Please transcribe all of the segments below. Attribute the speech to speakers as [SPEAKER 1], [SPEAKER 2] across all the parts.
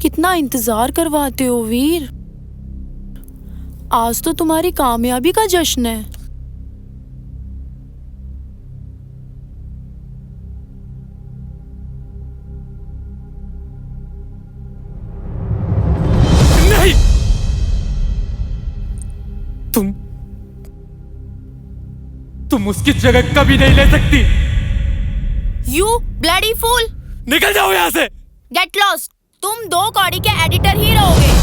[SPEAKER 1] कितना इंतजार करवाते हो वीर। आज तो तुम्हारी कामयाबी का जश्न है।
[SPEAKER 2] नहीं, तुम उसकी जगह कभी नहीं ले सकती।
[SPEAKER 1] यू ब्लडी फूल,
[SPEAKER 2] निकल जाओ यहाँ से।
[SPEAKER 1] Get lost. तुम 2 कौड़ी के एडिटर ही रहोगे।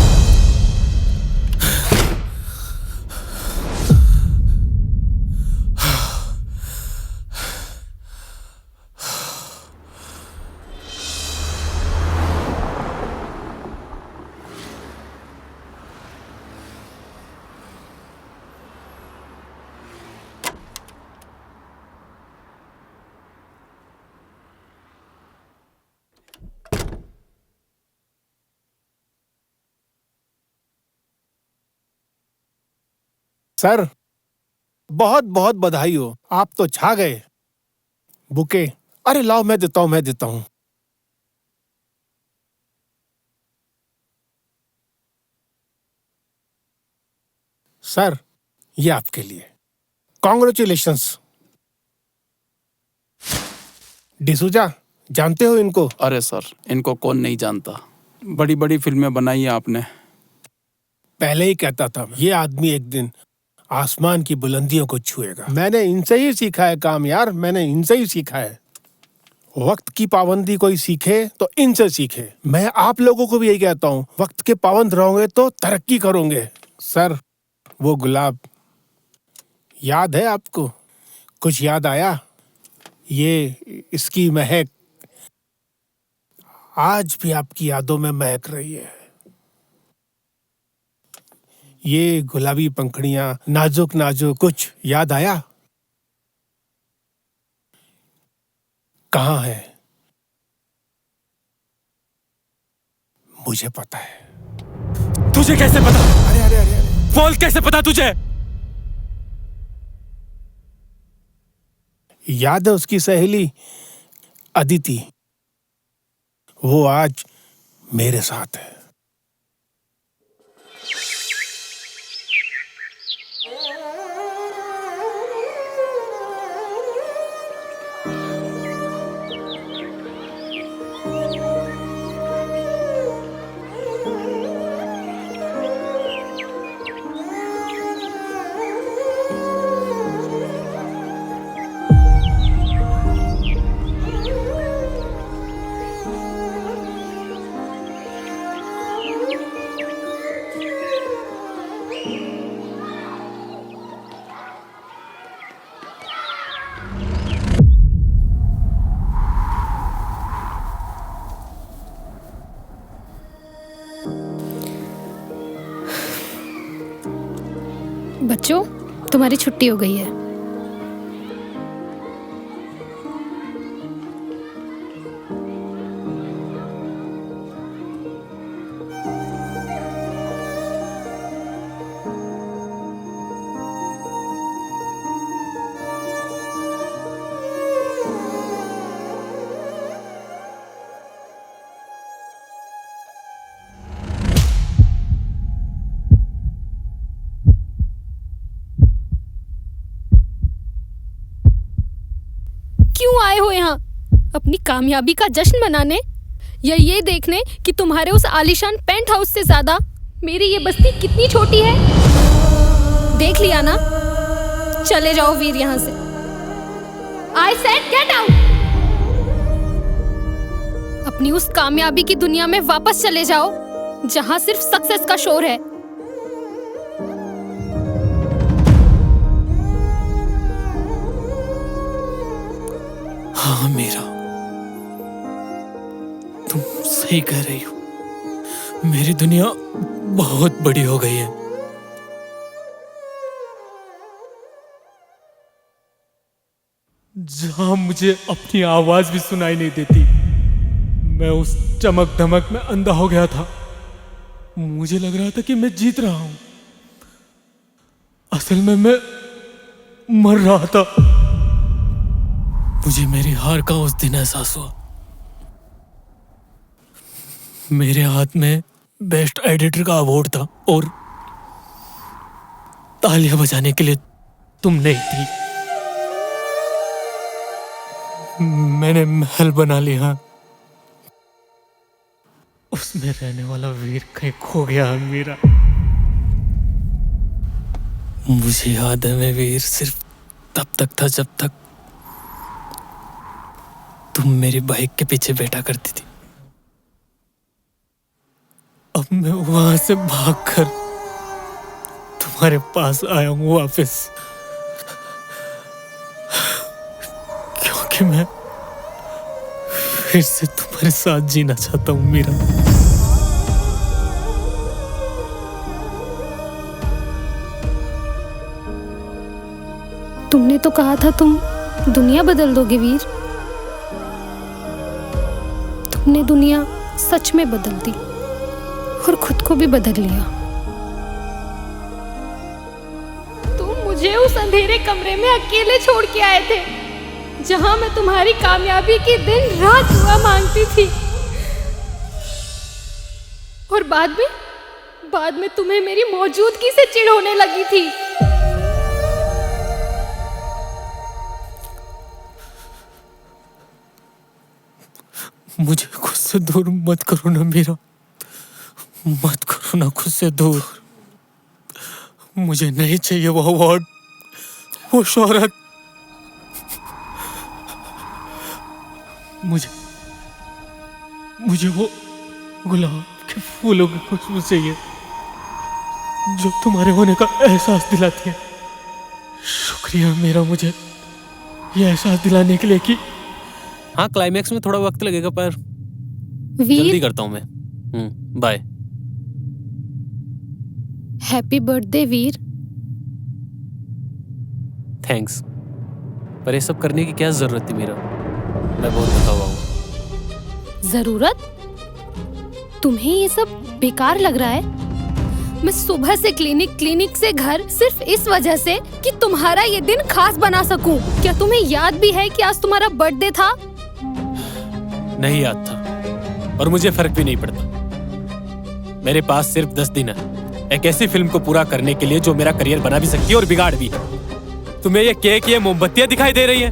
[SPEAKER 3] सर, बहुत बहुत बधाई हो, आप तो छा गए। बुके, अरे लाओ, मैं देता हूँ। सर, ये आपके लिए। कॉन्ग्रेचुलेशंस। डिसूजा, जानते हो इनको?
[SPEAKER 4] अरे सर, इनको कौन नहीं जानता, बड़ी बड़ी फिल्में बनाई है आपने।
[SPEAKER 3] पहले ही कहता था, ये आदमी एक दिन आसमान की बुलंदियों को छुएगा। मैंने इनसे ही सीखा है काम यार, मैंने इनसे ही सीखा है। वक्त की पाबंदी कोई सीखे तो इनसे सीखे। मैं आप लोगों को भी यही कहता हूँ, वक्त के पाबंद रहोगे तो तरक्की करोगे। सर, वो गुलाब याद है आपको? कुछ याद आया? ये इसकी महक आज भी आपकी यादों में महक रही है। ये गुलाबी पंखुड़ियां, नाजुक नाजुक, कुछ याद आया? कहाँ है? मुझे पता है।
[SPEAKER 2] तुझे कैसे पता?
[SPEAKER 3] अरे अरे अरे अरे,
[SPEAKER 2] बोल, कैसे पता तुझे?
[SPEAKER 3] याद है उसकी सहेली अदिति? वो आज मेरे साथ है।
[SPEAKER 5] बच्चों, तुम्हारी छुट्टी हो गई है। क्यों आए हो यहाँ? अपनी कामयाबी का जश्न मनाने या ये देखने कि तुम्हारे उस आलीशान पेंट हाउस से ज्यादा मेरी ये बस्ती कितनी छोटी है? देख लिया ना? चले जाओ वीर यहाँ से। I said get out. अपनी उस कामयाबी की दुनिया में वापस चले जाओ जहाँ सिर्फ सक्सेस का शोर है।
[SPEAKER 2] हाँ मीरा, तुम सही कह रही हो। मेरी दुनिया बहुत बड़ी हो गई है। जहां मुझे अपनी आवाज भी सुनाई नहीं देती, मैं उस चमक धमक में अंधा हो गया था। मुझे लग रहा था कि मैं जीत रहा हूं, असल में मैं मर रहा था। मुझे मेरी हार का उस दिन एहसास हुआ। मेरे हाथ में बेस्ट एडिटर का अवार्ड था और तालियां बजाने के लिए तुम नहीं थी। मैंने महल बना लिया, उसमें रहने वाला वीर कहीं खो गया मेरा। मुझे याद है मैं वीर सिर्फ तब तक था जब तक तुम मेरी बाइक के पीछे बैठा करती थी। अब मैं वहां से भागकर तुम्हारे पास आया हूं वापस, क्योंकि मैं फिर से तुम्हारे साथ जीना चाहता हूं मीरा।
[SPEAKER 5] तुमने तो कहा था तुम दुनिया बदल दोगे वीर। तुमने दुनिया सच में बदल दी और खुद को भी बदल लिया। तुम मुझे उस अंधेरे कमरे में अकेले छोड़ के आए थे, जहां मैं तुम्हारी कामयाबी की दिन रात दुआ मांगती थी। और बाद में तुम्हें मेरी मौजूदगी से चिढ़ होने लगी थी।
[SPEAKER 2] मुझे खुद से दूर मत करो ना मीरा, मत करो ना खुद से दूर। मुझे नहीं चाहिए वो अवार्ड, वो शोहरत। मुझे वो गुलाब के फूलों की खुशबू चाहिए जो तुम्हारे होने का एहसास दिलाती है। शुक्रिया मेरा मुझे ये एहसास दिलाने के लिए कि
[SPEAKER 6] हाँ, क्लाइमैक्स में थोड़ा वक्त लगेगा पर
[SPEAKER 5] वीर,
[SPEAKER 6] जल्दी करता हूँ मैं। बाय।
[SPEAKER 5] हैप्पी बर्थडे वीर।
[SPEAKER 6] थैंक्स, पर ये सब करने की क्या जरूरत थी मीरा? मैं बहुत थका हुआ हूँ।
[SPEAKER 5] जरूरत? तुम्हें ये सब बेकार लग रहा है? मैं सुबह से क्लिनिक से घर सिर्फ इस वजह से कि तुम्हारा ये दिन खास बना सकूं। क्या तुम्हें याद भी है कि आज तुम्हारा बर्थडे था?
[SPEAKER 6] नहीं याद था और मुझे फर्क भी नहीं पड़ता। मेरे पास सिर्फ 10 दिन है एक ऐसी फिल्म को पूरा करने के लिए जो मेरा करियर बना भी सकती है और बिगाड़ भी। तुम्हें ये केक, ये मोमबत्तियां दिखाई दे रही हैं?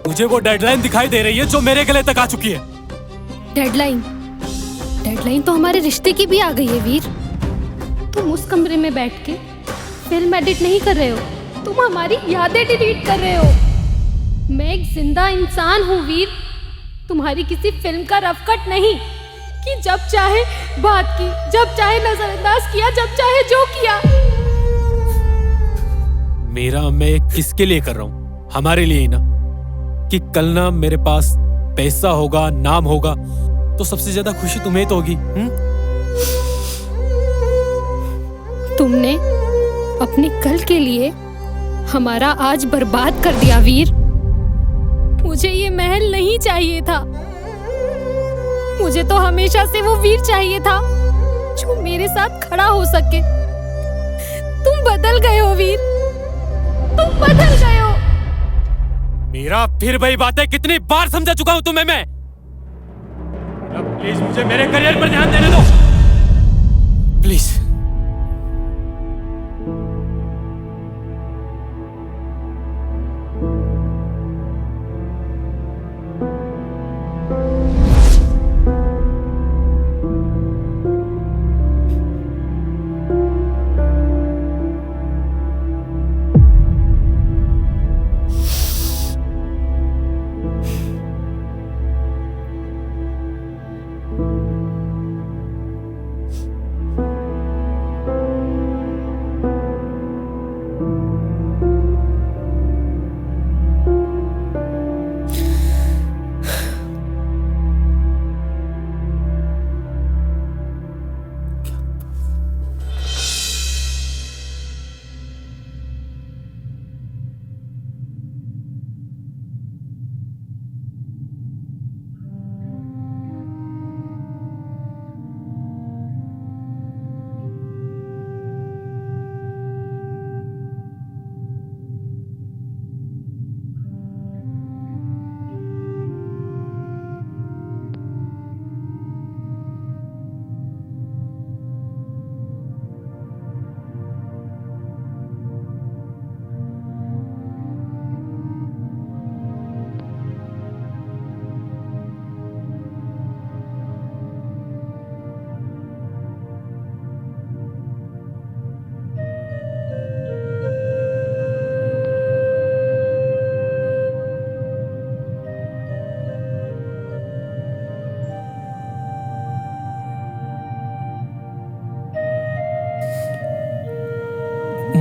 [SPEAKER 6] मुझे वो डेडलाइन दिखाई दे रही है जो मेरे गले तक आ चुकी है।
[SPEAKER 5] डेडलाइन तो हमारे रिश्ते की भी आ गई है वीर। तुम उस कमरे में बैठ के फिल्म एडिट नहीं कर रहे हो, तुम हमारी यादें डिलीट कर रहे हो। मैं एक जिंदा इंसान हूँ वीर, तुम्हारी किसी फिल्म का रफ कट नहीं कि जब चाहे बात की, जब चाहे नजरअंदाज किया, जब चाहे जो किया।
[SPEAKER 6] मेरा मैं किसके लिए कर रहा हूँ? हमारे लिए ही ना। कि कल ना मेरे पास पैसा होगा, नाम होगा तो सबसे ज्यादा खुशी तुम्हें तो होगी।
[SPEAKER 5] तुमने अपने कल के लिए हमारा आज बर्बाद कर दिया वीर। मुझे ये महल नहीं चाहिए था, मुझे तो हमेशा से वो वीर चाहिए था जो मेरे साथ खड़ा हो सके। तुम बदल गए हो वीर, तुम बदल गए हो।
[SPEAKER 6] मेरा फिर वही बात है, कितनी बार समझा चुका हूं तुम्हें मैं। अब प्लीज मुझे मेरे करियर पर ध्यान देने दो, प्लीज।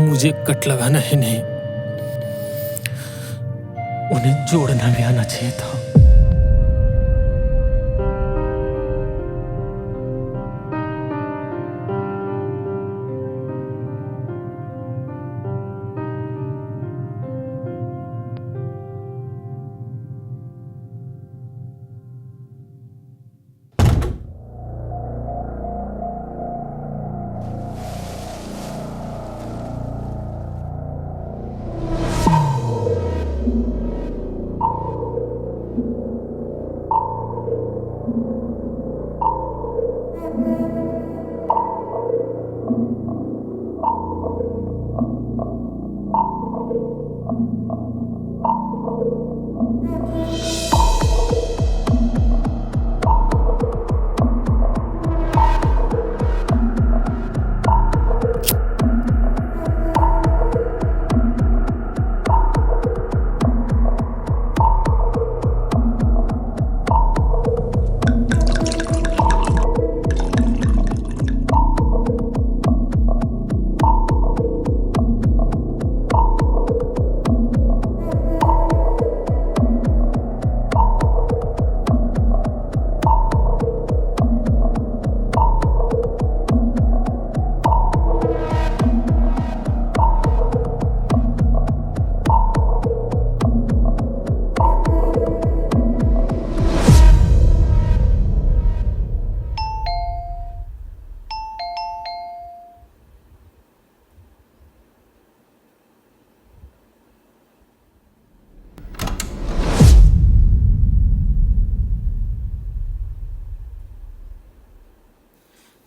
[SPEAKER 2] मुझे कट लगाना ही नहीं, उन्हें जोड़ना भी आना चाहिए था।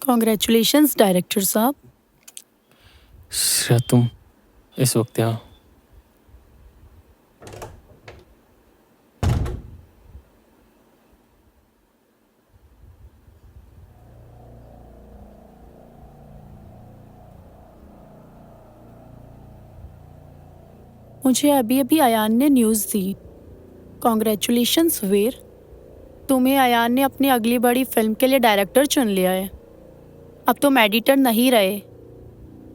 [SPEAKER 7] कॉन्ग्रेचुलेशंस डायरेक्टर साहब।
[SPEAKER 2] श्रेया, तुम इस वक्त यहाँ?
[SPEAKER 7] मुझे अभी अभी अयान ने न्यूज़ दी। कॉन्ग्रेचुलेशंस वीर, तुम्हें अयान ने अपनी अगली बड़ी फिल्म के लिए डायरेक्टर चुन लिया है। अब तुम एडिटर नहीं रहे,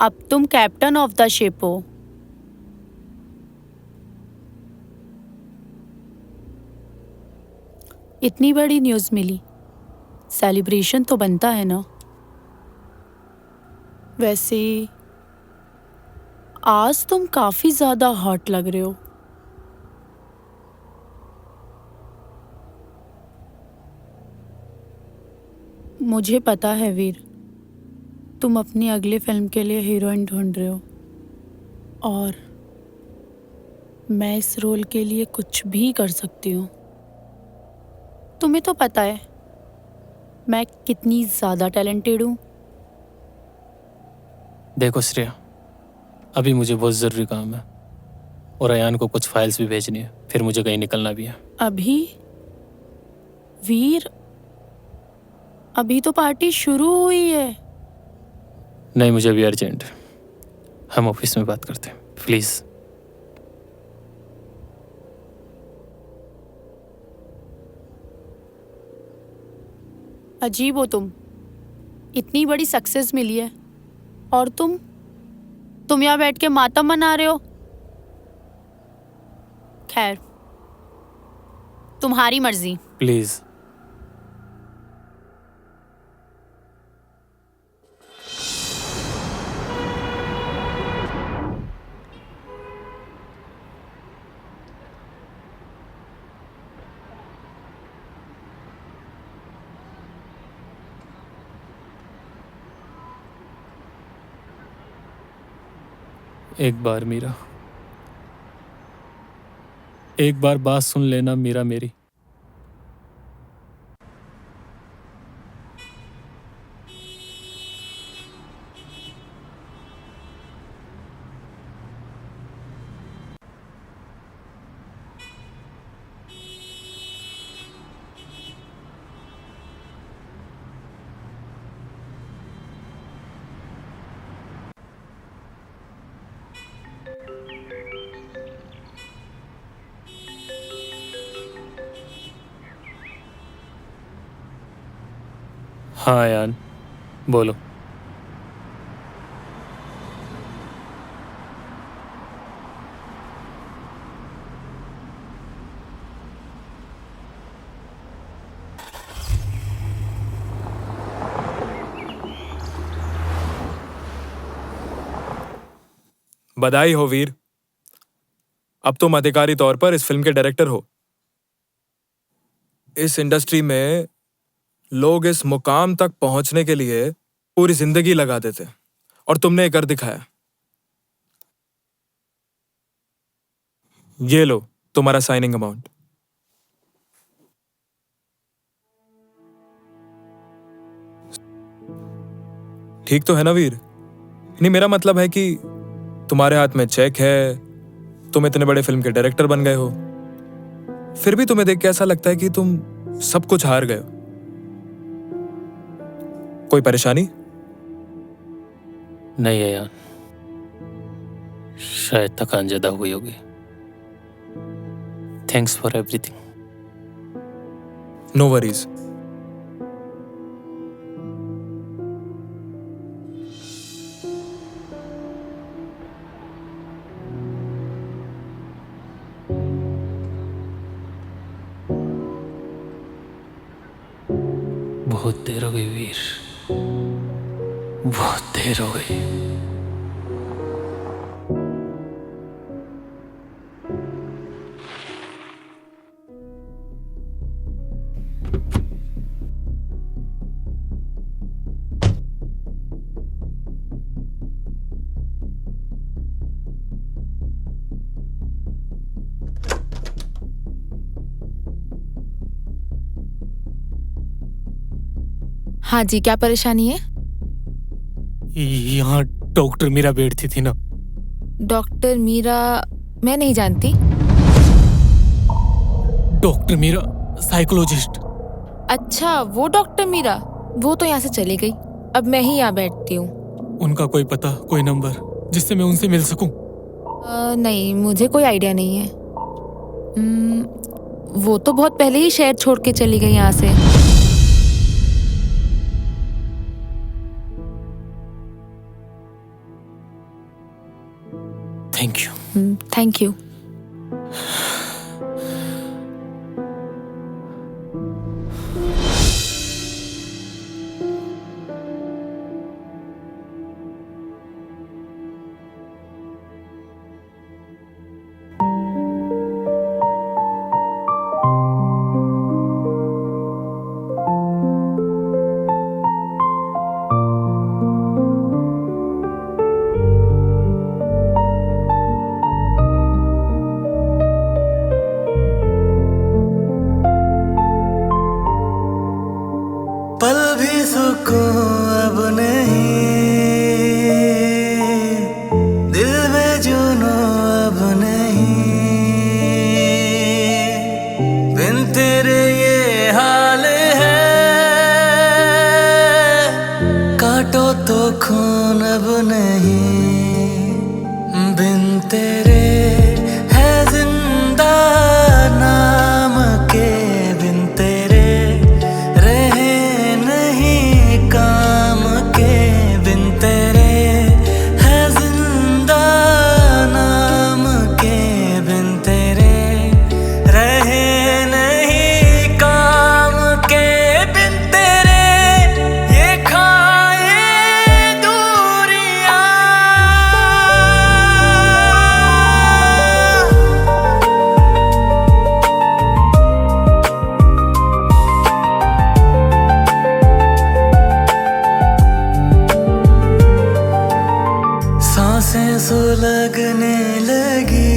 [SPEAKER 7] अब तुम कैप्टन ऑफ द शिप हो। इतनी बड़ी न्यूज़ मिली, सेलिब्रेशन तो बनता है ना। वैसे आज तुम काफी ज्यादा हॉट लग रहे हो। मुझे पता है वीर, तुम अपनी अगली फिल्म के लिए हीरोइन ढूंढ रहे हो और मैं इस रोल के लिए कुछ भी कर सकती हूँ। तुम्हें तो पता है मैं कितनी ज्यादा टैलेंटेड हूँ।
[SPEAKER 2] देखो श्रेया, अभी मुझे बहुत ज़रूरी काम है और अयान को कुछ फाइल्स भी भेजनी है, फिर मुझे कहीं निकलना भी है।
[SPEAKER 7] अभी वीर, अभी तो पार्टी शुरू हुई है।
[SPEAKER 2] नहीं, मुझे अभी अर्जेंट है, हम ऑफिस में बात करते हैं प्लीज़।
[SPEAKER 7] अजीब हो तुम, इतनी बड़ी सक्सेस मिली है और तुम यहाँ बैठ के मातम मना रहे हो। खैर, तुम्हारी मर्जी।
[SPEAKER 2] प्लीज़। एक बार मीरा, एक बार बात सुन लेना मीरा मेरी। हाँ यार, बोलो।
[SPEAKER 8] बधाई हो वीर, अब तुम अधिकारी तौर पर इस फिल्म के डायरेक्टर हो। इस इंडस्ट्री में लोग इस मुकाम तक पहुंचने के लिए पूरी जिंदगी लगा देते और तुमने कर दिखाया। ये लो तुम्हारा साइनिंग अमाउंट। ठीक तो है ना वीर? नहीं, मेरा मतलब है कि तुम्हारे हाथ में चेक है, तुम इतने बड़े फिल्म के डायरेक्टर बन गए हो, फिर भी तुम्हें देख के ऐसा लगता है कि तुम सब कुछ हार गए हो। कोई परेशानी?
[SPEAKER 6] नहीं है यार, शायद थकान ज्यादा हुई होगी। Thanks for everything.
[SPEAKER 8] No worries.
[SPEAKER 6] बहुत देर हो गई वीर, बहुत देर हो गई।
[SPEAKER 1] हाँ जी, क्या परेशानी है?
[SPEAKER 2] यहाँ डॉक्टर मीरा बैठती थी ना।
[SPEAKER 1] डॉक्टर मीरा? मैं नहीं जानती।
[SPEAKER 2] Doctor Meera psychologist.
[SPEAKER 1] अच्छा, वो डॉक्टर मीरा, वो तो यहाँ से चली गई। अब मैं ही यहाँ बैठती हूँ।
[SPEAKER 2] उनका कोई पता, कोई नंबर जिससे मैं उनसे मिल सकूं?
[SPEAKER 1] नहीं, मुझे कोई आइडिया नहीं है। वो तो बहुत पहले ही शहर छोड़ के चली गई यहाँ से।
[SPEAKER 2] Thank you.
[SPEAKER 1] Thank you.
[SPEAKER 9] पल भी सुकून अब नहीं, दिल में जुनून अब नहीं, बिन तेरे ये हाल है, काटो तो खून अब नहीं, बिन तेरे है जिंदा नाम के, बिन तेरे सांसें सुलगने लगी,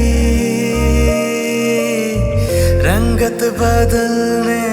[SPEAKER 9] रंगत बदलने